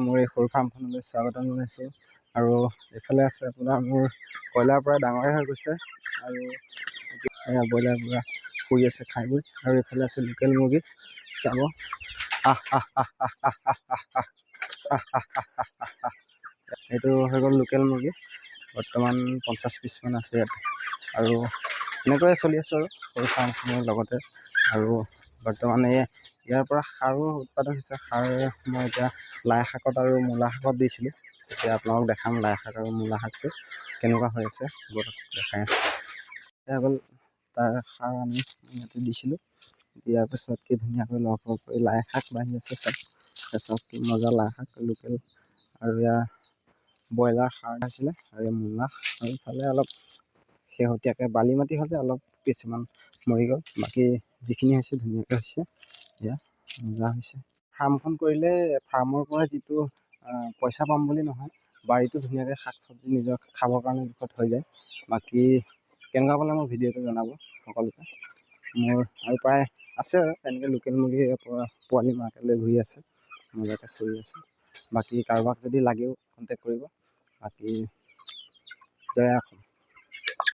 মোৰ এই সৰু ফাৰ্মখনলৈ স্বাগতম জনাইছোঁ। আৰু এইফালে আছে আপোনাৰ মোৰ কয়লাৰ পৰা ডাঙৰে হৈ গৈছে আৰু এয়া ব্ৰইলাৰ পৰা শুই আছে খাই বৈ। আৰু এইফালে আছে লোকেল মুৰ্গী, চাব এইটো হৈ গ'ল লোকেল মুৰ্গী। বৰ্তমান 50 পিছমান আছে ইয়াত। আৰু এনেকৈয়ে চলি আছোঁ আৰু সৰু ফাৰ্মখনৰ লগতে। আৰু বৰ্তমান ইয়াৰ পৰা সাৰো উৎপাদন হৈছে। সাৰ মই এতিয়া লাই শাকত আৰু মূলা শাকত দিছিলোঁ। তেতিয়া আপোনালোকক দেখাম লাই শাক আৰু মূলা শাকটো কেনেকুৱা হৈ আছে, দেখাই আছোঁ। এয়া গ'ল তাৰ সাৰ আমি ইয়াতে দিছিলোঁ। দিয়াৰ পিছত কি ধুনীয়াকৈ লহপহ কৰি লাই শাক বাঢ়ি আছে চব কি মজা লাই শাক লোকেল। আৰু ইয়াৰ ব্ৰইলাৰ সাৰ আছিলে আৰু মূলা। আৰু ইফালে অলপ শেহতীয়াকৈ বালি মাটি হ'লে অলপ কিছুমান মৰি গ'ল, বাকী যিখিনি হৈছে ধুনীয়াকৈ হৈছে। এয়া মজা হৈছে। ফাৰ্মখন কৰিলে ফাৰ্মৰ পৰা যিটো পইচা পাম বুলি নহয়, বাৰীটো ধুনীয়াকৈ শাক চব্জি নিজৰ খাবৰ কাৰণে জোখত হৈ যায়। বাকী কেনেকুৱা পালে মোৰ ভিডিঅ'টো জনাব সকলোকে। মোৰ আৰু প্ৰায় আছে তেনেকৈ লোকেল মুৰ্গী পোৱালি মাকে লৈ ঘূৰি আছে, মজাকৈ চলি আছে। বাকী কাৰোবাক যদি লাগেও কণ্টেক্ট কৰিব। বাকী জয় অসম।